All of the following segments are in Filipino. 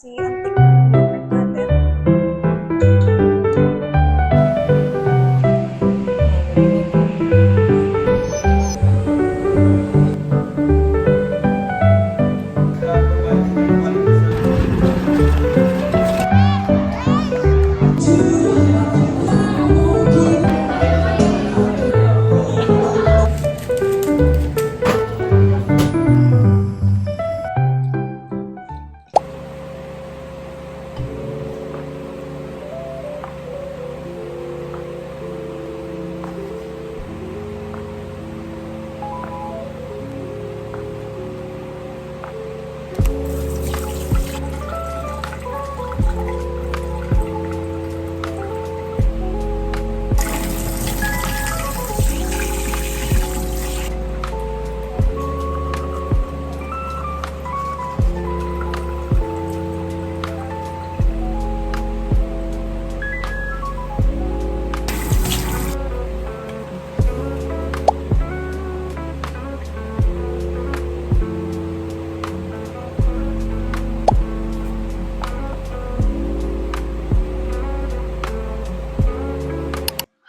Kasi antik na ng yogurt natin.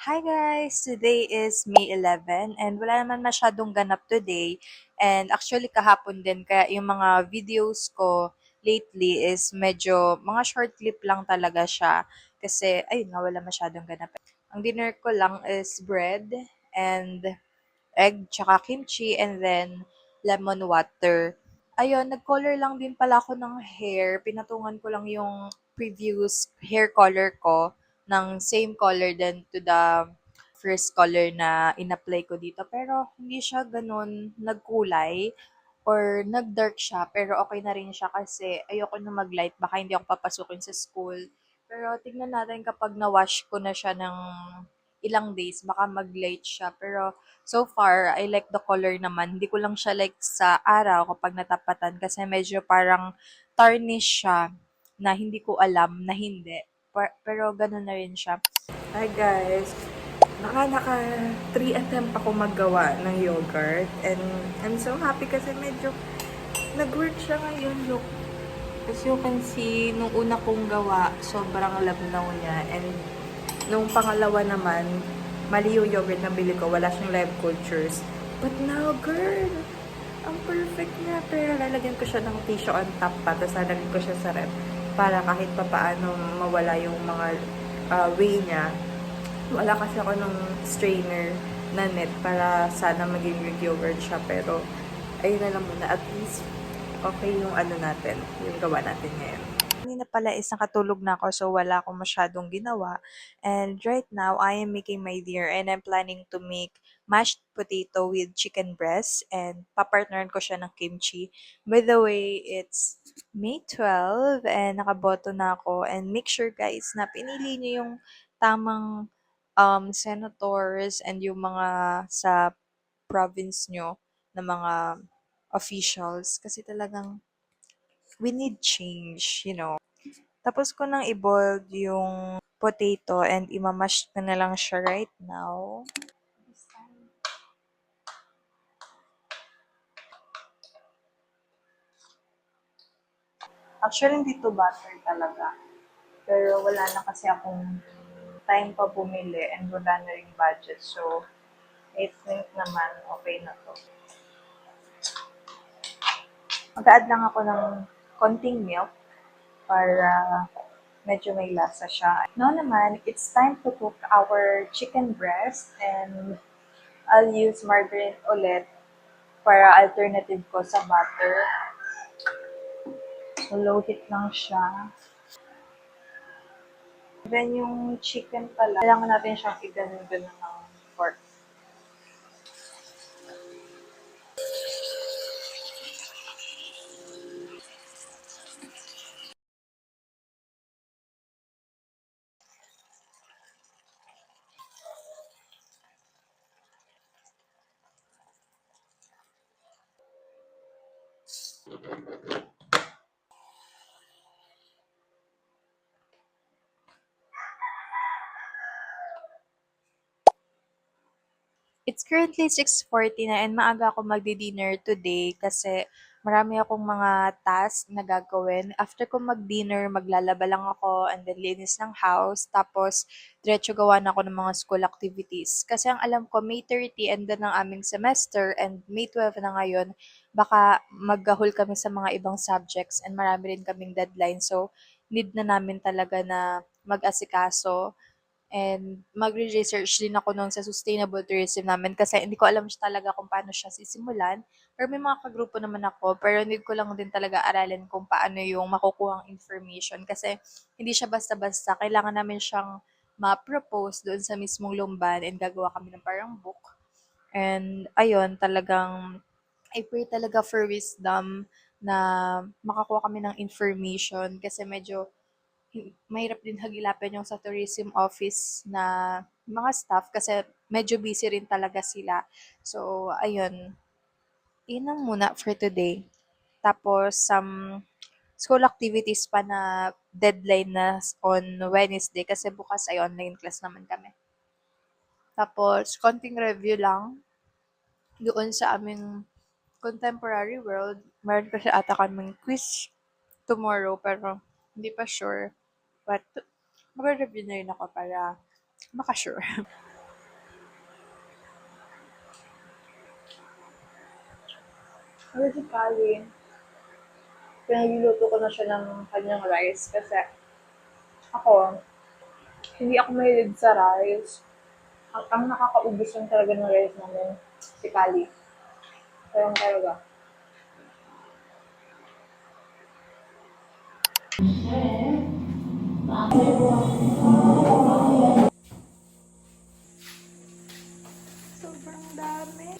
Hi guys! Today is May 11 and wala naman masyadong ganap today. And actually kahapon din kaya yung mga videos ko lately is medyo mga short clip lang talaga siya. Kasi ayun nga wala masyadong ganap. Ang dinner ko lang is bread and egg tsaka kimchi and then lemon water. Ayun, nag-color lang din pala ako ng hair. Pinatungan ko lang yung previous hair color ko ng same color din to the first color na in-apply ko dito. Pero hindi siya ganun nagkulay or nag-dark siya. Pero okay na rin siya kasi ayoko na mag-light. Baka hindi ako papasukin sa school. Pero tignan natin kapag na-wash ko na siya ng ilang days, baka mag-light siya. Pero so far, I like the color naman. Hindi ko lang siya like sa araw kapag natapatan kasi medyo parang tarnish siya na hindi ko alam na hindi. Pero ganun na rin siya. Hi guys! Naka 3 attempt ako maggawa ng yogurt and I'm so happy kasi medyo nag-work siya ngayon. Look, as you can see, nung una kong gawa, sobrang labnaw niya and nung pangalawa naman, mali yung yogurt na bili ko. Wala siyang live cultures. But now, girl, ang perfect niya. Pero lalagyan ko siya ng tissue on top pa. Tapos lalagyan ko siya sa rep. Para kahit pa paano mawala yung mga whey niya. Wala kasi ako ng strainer na net para sana maging Greek yogurt siya. Pero, ayun na lang muna. At least, okay yung ano natin. Yung gawa natin ngayon. Kanina pala is nakatulog na ako so wala akong masyadong ginawa. And right now, I am making my dinner and I'm planning to make mashed potato with chicken breast and papartneran ko siya ng kimchi. By the way, it's May 12 and nakaboto na ako and make sure guys na pinili niyo yung tamang senators and yung mga sa province nyo na mga officials kasi talagang we need change, you know. Tapos ko nang i-boiled yung potato and imamash ko na lang siya right now. Actually, hindi to butter talaga. Pero wala na kasi akong time pa bumili and wala na rin budget. So, I think naman okay na to. Mag-add lang ako ng konting milk para medyo may lasa siya. Now naman, it's time to cook our chicken breast and I'll use margarine ulit para alternative ko sa butter. So, low heat lang siya. Then, yung chicken pala, kailangan natin siyang i-ganon-ganon ng pork. It's currently 6:40 na and maaga ako magdi-dinner today kasi marami akong mga task na gagawin. After ko mag-dinner, maglalaba lang ako and then linis ng house. Tapos, diretso gawa na ako ng mga school activities. Kasi ang alam ko, May 30 end na ng aming semester and May 12 na ngayon, baka maggahol kami sa mga ibang subjects and marami rin kaming deadline. So, need na namin talaga na mag-asikaso. And magre-research din ako nun sa sustainable tourism namin kasi hindi ko alam siya talaga kung paano siya sisimulan. Pero may mga kagrupo naman ako, pero need ko lang din talaga aralin kung paano yung makukuhang information kasi hindi siya basta-basta. Kailangan namin siyang ma-propose doon sa mismong lumban and gagawa kami ng parang book. And ayun, talagang I pray talaga for wisdom na makakuha kami ng information kasi medyo mahirap din hagilapin yung sa tourism office na mga staff kasi medyo busy rin talaga sila. So, ayun. Yun lang muna for today. Tapos, school activities pa na deadline na on Wednesday kasi bukas ay online class naman kami. Tapos, konting review lang doon sa aming contemporary world. Meron kasi ata kaming quiz tomorrow pero hindi pa sure. But, mag-review na rin ako para makasure. Ano si Kali? Pinagluluto ko na siya ng kanyang rice kasi ako, hindi ako mahilig sa rice. Ang nakakaubos lang talaga ng rice namin, si Kali. Kaya talaga. Sobrang dami.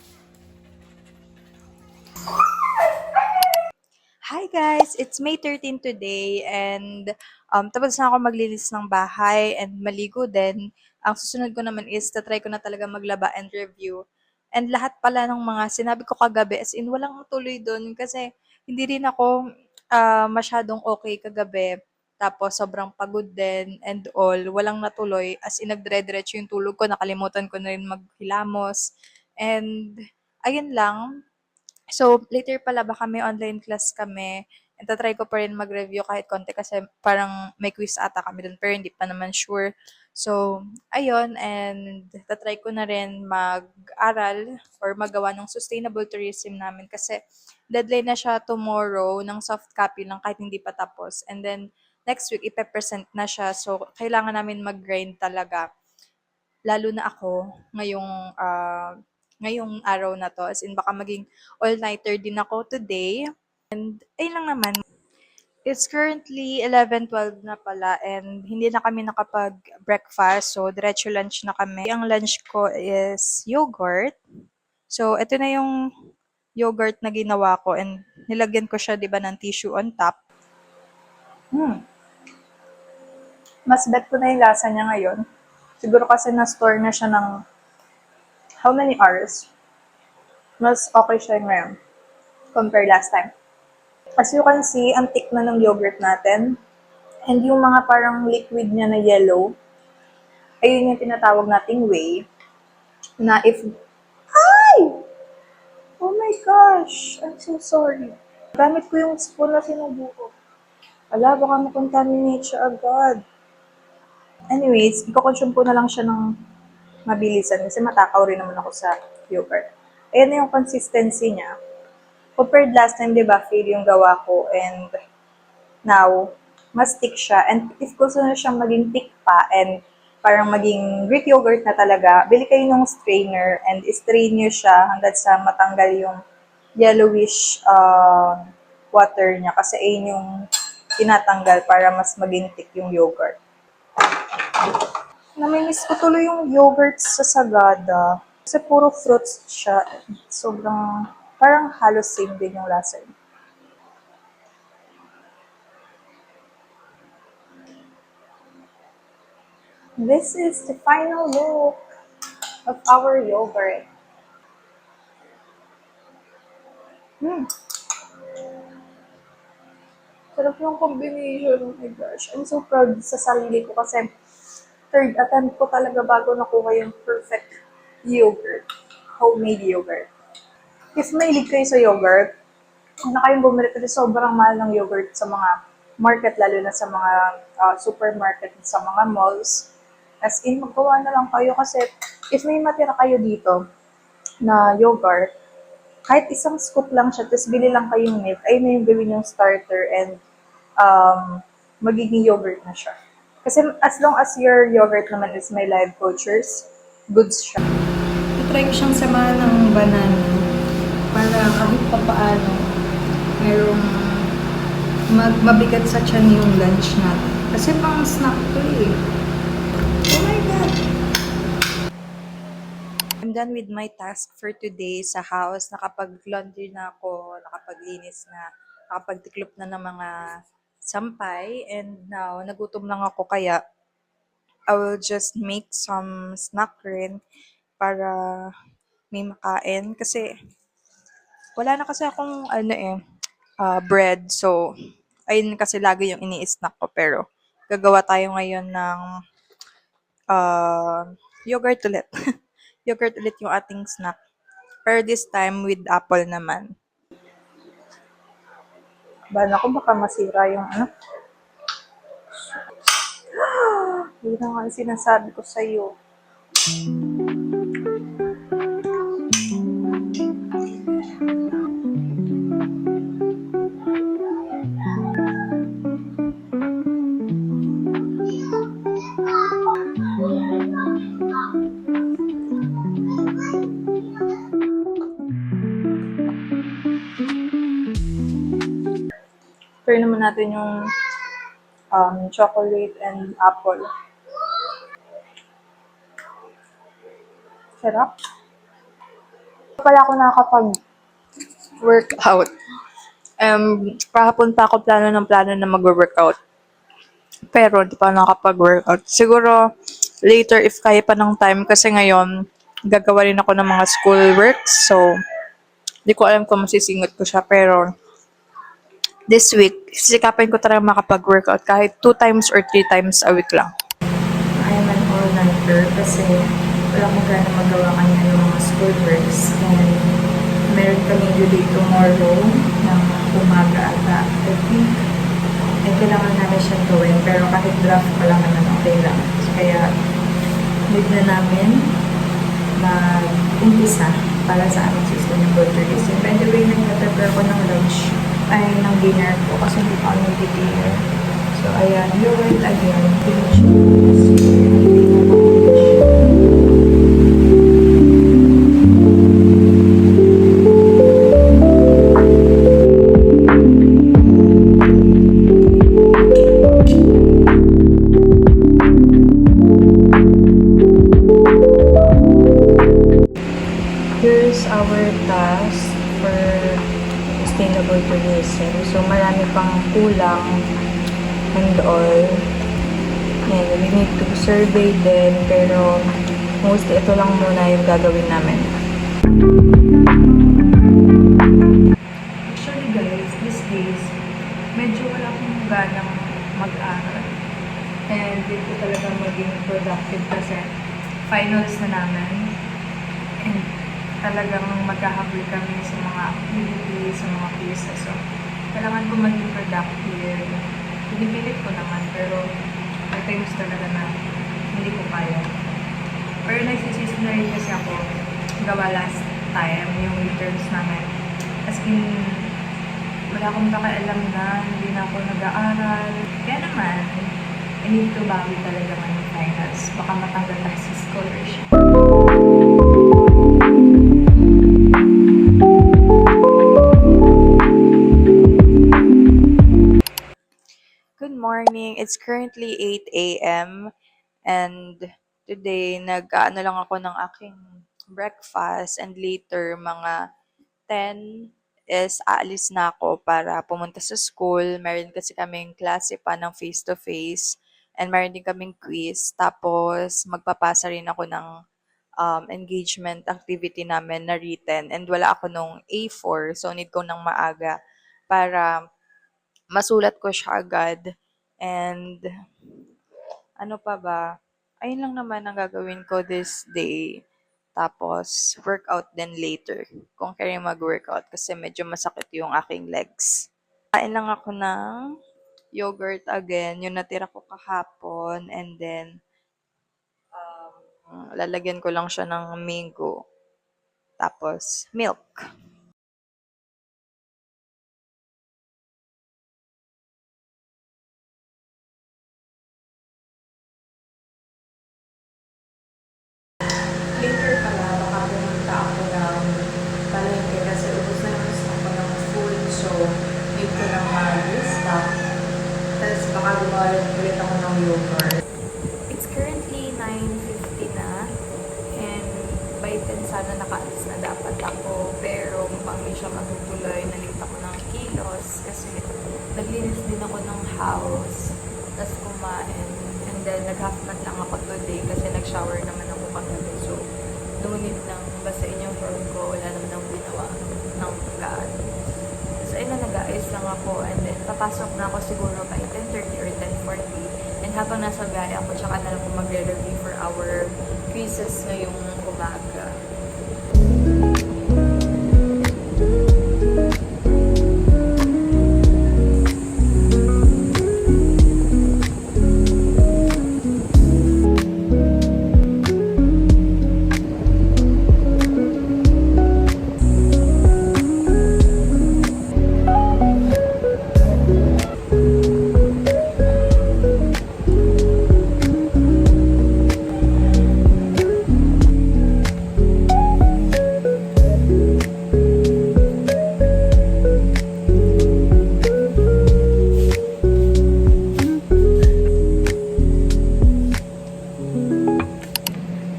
Hi guys! It's May 13 today and tapos na ako maglinis ng bahay and maligo din. Ang susunod ko naman is tatry ko na talaga maglaba and review. And lahat pala ng mga sinabi ko kagabi as in walang tuloy dun kasi hindi rin ako masyadong okay kagabi. Tapos sobrang pagod din and all. Walang natuloy as in nagdire-diretso yung tulog ko. Nakalimutan ko na rin maghilamos. And ayun lang. So, later pala baka may online class kami and ta-try ko pa rin mag-review kahit konti kasi parang may quiz ata kami dun pero hindi pa naman sure. So, ayun and ta-try ko na rin mag-aral or magawa ng sustainable tourism namin kasi deadline na siya tomorrow ng soft copy lang kahit hindi pa tapos. And then, next week, ipe-present na siya. So, kailangan namin mag-grind talaga lalo na ako ngayong araw na 'to, as in baka maging all-nighter din ako today. Ayun lang naman. It's currently 11:12 na pala and hindi na kami nakapag-breakfast, so diretso lunch na kami. Ang lunch ko is yogurt. So, ito na yung yogurt na ginawa ko and nilagyan ko siya 'di ba ng tissue on top. Hmm, mas bet ko na yung lasa niya ngayon. Siguro kasi na-store na siya ng how many hours? Mas okay siya ngayon compare last time. As you can see, ang thick na ng yogurt natin. And yung mga parang liquid niya na yellow, ayun yung tinatawag nating whey. Na if... Ay! Oh my gosh! I'm so sorry. Gamit ko yung spoon na sinubo ko. Ala, baka makontaminate siya agad. Anyways, iko-consume ko na lang siya ng mabilisan kasi matakaw rin naman ako sa yogurt. Ayan na yung consistency niya. Compared last time, di ba, fail yung gawa ko and now, mas thick siya. And if gusto na siyang maging thick pa and parang maging Greek yogurt na talaga, bili kayo ng strainer and strain nyo siya hanggang sa matanggal yung yellowish water niya kasi ayun yung tinatanggal para mas maging thick yung yogurt. Namimiss ko tuloy yung yogurt sa Sagada. Kasi puro fruits siya. Sobrang, parang halos same din yung lasa. This is the final look of our yogurt. Hmm, sarap yung combination. Oh my gosh. I'm so proud sa sarili ko kasi third attempt ko talaga bago nakuha yung perfect yogurt. Homemade yogurt. If mahilig kayo sa yogurt, na kayong bumili kasi sobrang mahal ng yogurt sa mga market, lalo na sa mga supermarket, sa mga malls. As in, maggawa na lang kayo kasi if may matira kayo dito na yogurt, kahit isang scoop lang siya, tapos bili lang kayong milk, ayun na yung gawin yung starter and um, magiging yogurt na siya. Kasi as long as your yogurt naman is may live cultures, goods siya. Try ko siyang samahan ng banana para kahit pa paano merong mabigat sa tiyan yung lunch natin. Kasi pang snack to eh. Oh my God! I'm done with my task for today sa house. Nakapag-laundry na ako, nakapaglinis na, nakapagtiklop na ng mga sampay, and now, nagutom lang ako kaya I will just make some snack rin para may makain. Kasi wala na kasi akong bread. So, ayun kasi lagi yung ini-snack ko. Pero, gagawa tayo ngayon ng yogurt ulit. Yogurt ulit yung ating snack. Pero this time with apple naman. Bala ko baka masira yung ano. Yun na nga ang sinasabi ko sa'yo. Try naman natin yung chocolate and apple. Sarap. Pala ako nakakapag-workout. Kahapon pa ako plano na mag-workout. Pero di pa nakapag-workout. Siguro later if kaya pa ng time kasi ngayon gagawa rin ako ng mga school works. So, di ko alam kung masisingot ko siya. Pero this week, sisikapin ko talaga makapag-workout kahit 2 times or 3 times a week lang. I'm an all-nighter kasi wala akong gana magawa kanina ng mga school works. And meron kami due date tomorrow ng umaga ata. I think, kailangan namin siyang gawin. Pero kahit draft pa lang naman, okay lang. Kaya, need na namin mag-umpisa para sa aming sustainable tourism. By the way, nag-prepare ko ng lunch, ng dinner ko kasi hindi pa ako nag-dinner. So, ayan, yogurt again. Here's our task for sustainable tourism. So, marami pang kulang and all. And we need to survey din, pero mostly ito lang muna yung gagawin namin. Actually guys, these days, medyo wala akong ganang mag-aral. And dito talaga maging productive kasi finals na namin. And talagang magkahabol kami sa mga activities, sa mga quizzes. So, kailangan ko maging productive. Pinipilit ko naman, pero may times talaga na hindi ko kaya. Pero nagsisisi na rin kasi ako gawa last time, yung midterms namin. As in, wala akong pakialam na, hindi na ako nag-aaral. Kaya naman, I need to bawi talaga ngayong finals. Baka matanggal tayo sa scholarship. Good morning. It's currently 8 a.m. And today, nag-ano lang ako ng aking breakfast. And later, mga 10 is aalis na ako para pumunta sa school. Meron kasi kaming klase pa ng face-to-face. And meron din kaming quiz. Tapos, magpapasa rin ako ng engagement activity namin na written. And wala ako nung A4. So, need ko ng maaga para masulat ko siya agad. And ano pa ba? Ayun lang naman ang gagawin ko this day. Tapos, workout din later. Kung kaya mag-workout kasi medyo masakit yung aking legs. Kain lang ako ng yogurt again, yung natira ko kahapon. And then, lalagyan ko lang siya ng mango. Tapos, milk. Later pala, baka pumunta ako ng palengke kasi ubos na yung stock ko ng food. So, need ko lang mag-stock. Tapos baka gumawa ulit ako ng yogurt. It's currently 9:50 na. And by 10 sana nakaalis na dapat ako. Pero mukhang hindi siya matutuloy. Nalita ako ng kilos kasi naglinis din ako ng house. Tapos kumain. And then nag-half mat lang ako today kasi nag-shower naman ako kagabi. So, dunit lang basain yung hair ko. Wala naman akong ginawa ng gaan. So, ayun na, nag-aayos lang ako. And then, papasok na ako siguro by 10:30 or 10:40. And habang nasa biyahe ako, tsaka na lang ako magre-review for our quizzes ngayong umaga.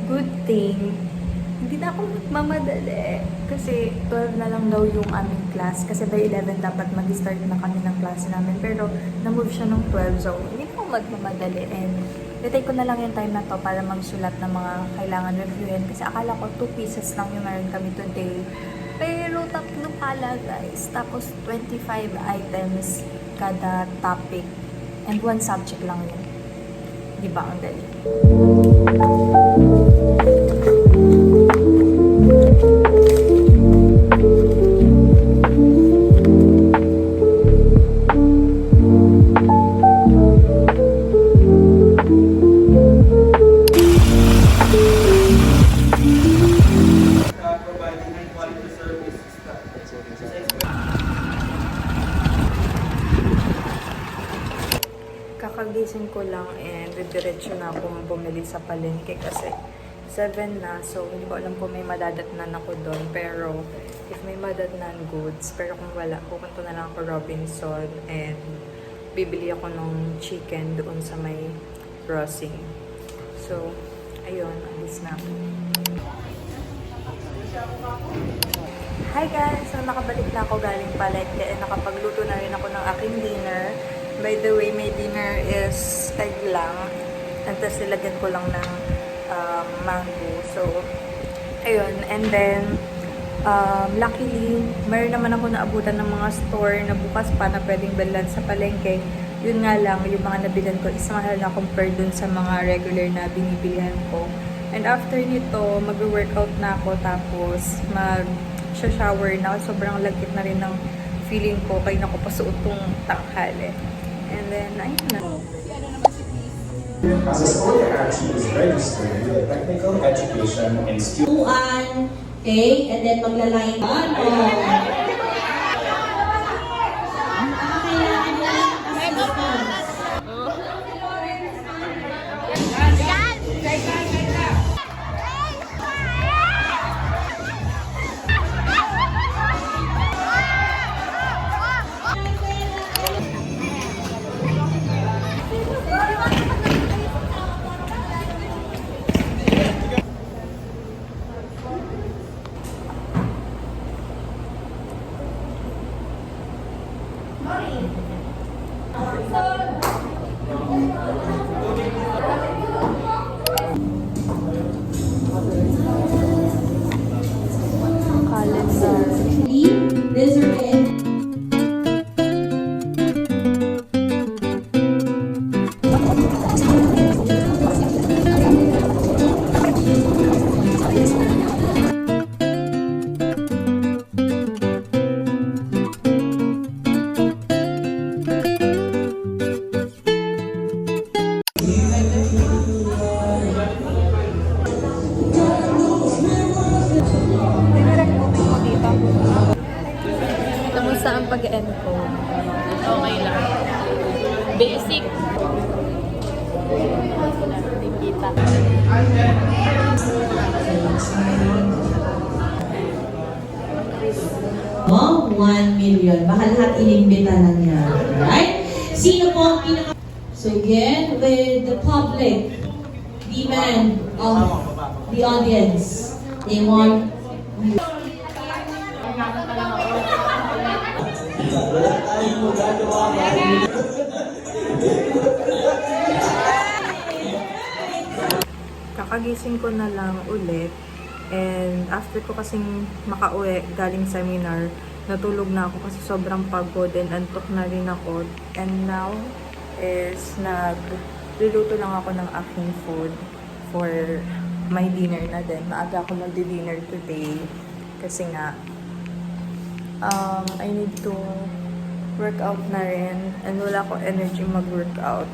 Good thing, hindi na ako magmamadali. Kasi 12 na lang daw yung aming class. Kasi by 11 dapat mag-start na kami ng class namin. Pero na-move siya ng 12. So, hindi na ako magmamadali. And i-take ko na lang yung time na to para magsulat ng mga kailangan reviewin. Kasi akala ko 2 pieces lang yung meron kami today. Pero tatlo pala guys. Tapos 25 items kada topic. And 1 subject lang yun. Di ba ang dali? Providing high quality service. Kakagising ko lang and diretso na akong bumili sa palengke kasi 7 na. So, hindi ko alam kung may madadatnan ako doon. Pero, if may madatnan, goods. Pero kung wala, pupunta na lang ako Robinson and bibili ako ng chicken doon sa may crossing. So, ayun, alis na ako. Hi guys! So, nakabalik na ako galing palengke and nakapagluto na rin ako ng aking dinner. By the way, my dinner is egg lang. And tapos nilagyan ko lang ng mango. So, ayun. And then, luckily, mayroon naman ako naabutan ng mga store na bukas pa na pwedeng bilhan sa palengke. Yun nga lang, yung mga nabilan ko is mahal na compare dun sa mga regular na binibilihan ko. And after nito, mag-workout na ako tapos mag-shower na ako. Sobrang lagkit na rin ng feeling ko kaya nakapasuot tong tanghali. And then, ayun na. As a sport actually is registered with technical education and student. Tuan, okay? And then magla-line on. stick. Hindi kita. Oh, 1 million. Baka lahat inimbita lang yan. Alright? Sino po ang pinaka... So again, with the public demand of the audience, they want... Kakagising ko na lang ulit. And after ko kasing makauwi galing seminar, natulog na ako kasi sobrang pagod and antok na rin ako. And now is nagluluto lang ako ng aking food for my dinner na din. Maaga ako magdi-dinner today kasi nga I need to work out na rin and wala akong energy mag-workout.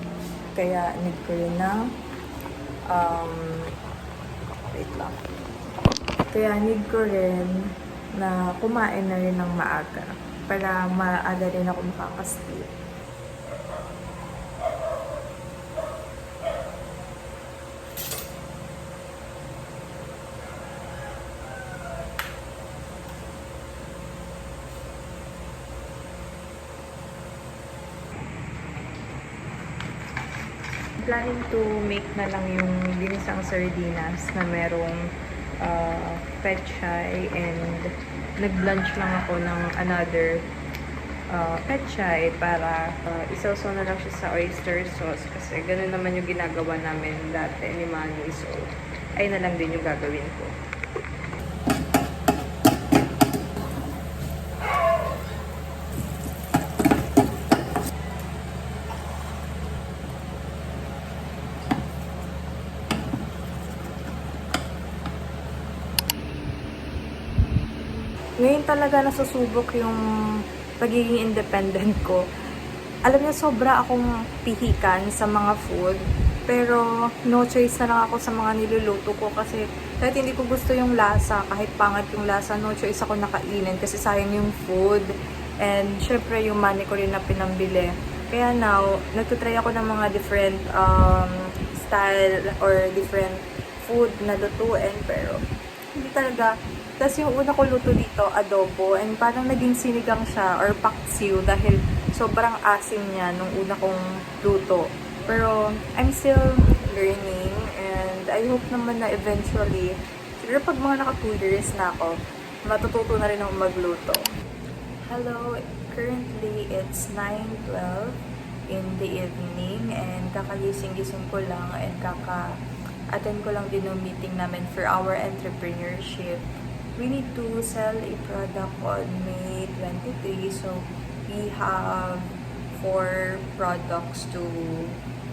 Kaya need ko rin na wait lang. Kaya need ko rin na kumain na rin ng maaga para maaga rin ako makakasleep. Planning to make na lang yung ginisang sardinas na merong pechay and nag-lunch lang ako ng another pechay para isawsaw na lang siya sa oyster sauce kasi ganun naman yung ginagawa namin dati ni Manny, so ay na lang din yung gagawin ko. Ngayon talaga nasusubok yung pagiging independent ko. Alam niyo, sobra akong pihikan sa mga food. Pero no choice na lang ako sa mga niluluto ko kasi kahit hindi ko gusto yung lasa, kahit pangit yung lasa, no choice ako nakainin kasi sayang yung food. And syempre yung money ko rin na pinambili. Kaya now, nagtutry ako ng mga different style or different food na lutuin pero hindi talaga. Tapos yung una ko luto dito, adobo, and parang naging sinigang siya or paksiw dahil sobrang asim niya nung una kong luto. Pero I'm still learning and I hope naman na eventually, siguro pag mga naka 2 years na ako, matututo na rin ako magluto. Hello, currently it's 9:12 in the evening and kakagising-gising ko lang and attend ko lang din yung meeting namin for our entrepreneurship. We need to sell a product on May 23, so we have 4 products to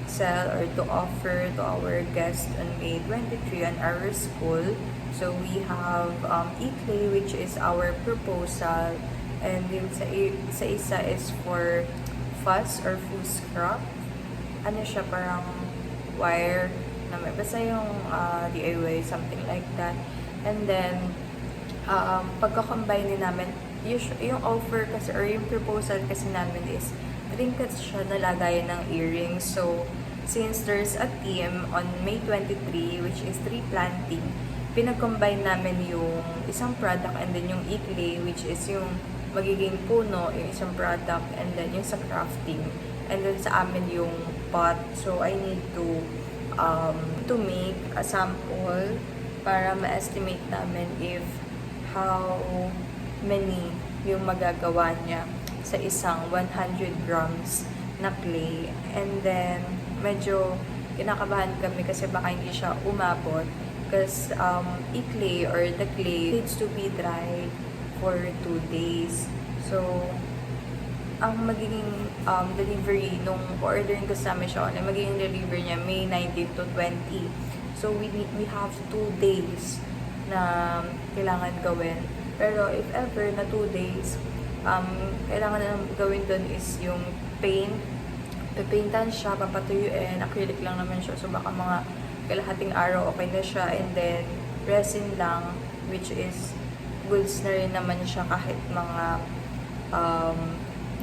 sell or to offer to our guests on May 23 on our school. So we have e-clay, which is our proposal, and yung sa isa is for fuzz or fuzz scrap. Ano siya, parang wire na may basta yung DIY, something like that. And then pagka-combine din namin, yung offer kasi or yung proposal kasi namin is trinkets siya na lagayan ng earrings. So, since there's a theme on May 23, which is tree planting, pinag-combine namin yung isang product and then yung e-clay, which is yung magiging puno, yung isang product, and then yung sa crafting. And then sa amin yung pot. So, I need to make a sample para ma-estimate namin if how many yung magagawa niya sa isang 100 grams na clay. And then, medyo kinakabahan kami kasi baka hindi siya umabot because e-clay or the clay needs to be dried for 2 days. So, ang magiging delivery nung ordering ko sa amin siya, magiging delivery niya May 19 to 20. So, we have 2 days na kailangan gawin. Pero if ever na 2 days, kailangan na gawin doon is yung paint. Papaintan siya, papatuyuin, acrylic lang naman siya. So baka mga kalahating araw okay na siya. And then resin lang, which is goods na rin naman siya kahit mga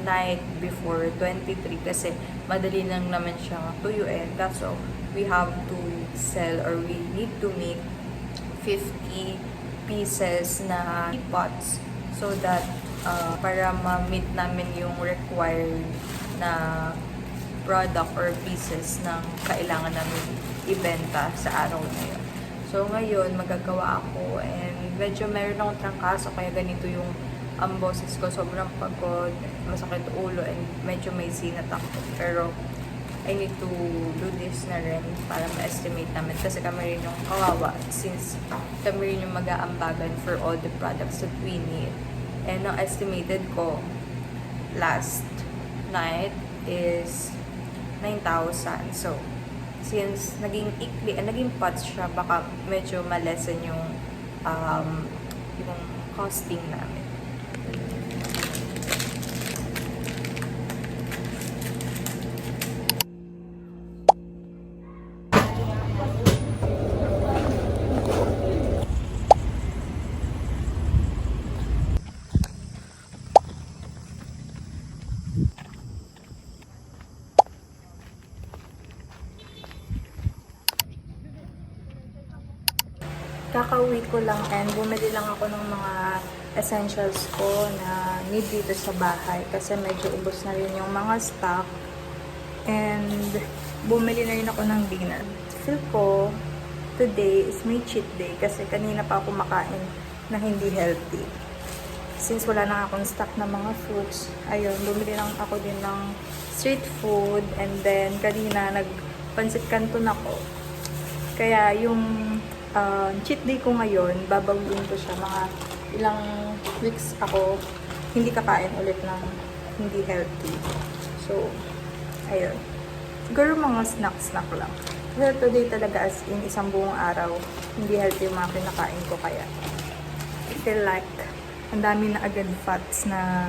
night before 23 kasi madali lang naman siyang tuyuin. Kaso, we have to sell or we need to make 50 pieces na pots so that para ma-meet namin yung required na product or pieces ng kailangan namin ibenta sa araw na yun. So ngayon, magagawa ako and medyo meron akong trangkaso kaya ganito yung boses ko. Sobrang pagod, masakit ulo and medyo may sinat ako. Pero I need to do this na rin para ma-estimate namin kasi kami rin yung kawawa since kami rin yung mag-aambagan for all the products that we need. And ang estimated ko last night is 9,000. So, since naging naging pots siya, baka medyo malesen yung costing namin. Kakauwi ko lang and bumili lang ako ng mga essentials ko na need dito sa bahay kasi medyo ubos na rin yung mga stock and bumili na rin ako ng dinner. Feel ko today is my cheat day kasi kanina pa ako makain na hindi healthy. Since wala na akong stock na mga fruits, ayun, bumili lang ako din ng street food and then kanina nagpansit canton ako. Kaya yung cheat day ko ngayon, babawiin ko siya. Mga ilang weeks ako hindi kakain ulit ng hindi healthy. So, ayun. Siguro mga snack lang. Pero today talaga as in isang buong araw, hindi healthy yung mga kinakain ko kaya I feel like ang dami na agad fats na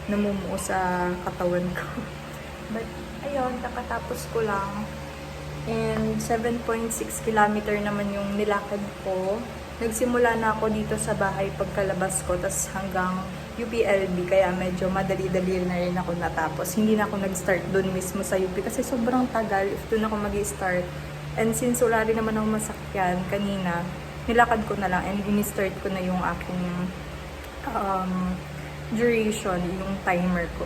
namumuo sa katawan ko. But, ayun, kakatapos ko lang. And 7.6 kilometer naman yung nilakad ko. Nagsimula na ako dito sa bahay pagkalabas ko, tas hanggang UPLB, kaya medyo madali-dali na rin ako natapos. Hindi na ako nag-start doon mismo sa UP kasi sobrang tagal if doon ako mag-start. And since wala rin naman ako masakyan kanina, nilakad ko na lang and in-start ko na yung aking duration, yung timer ko.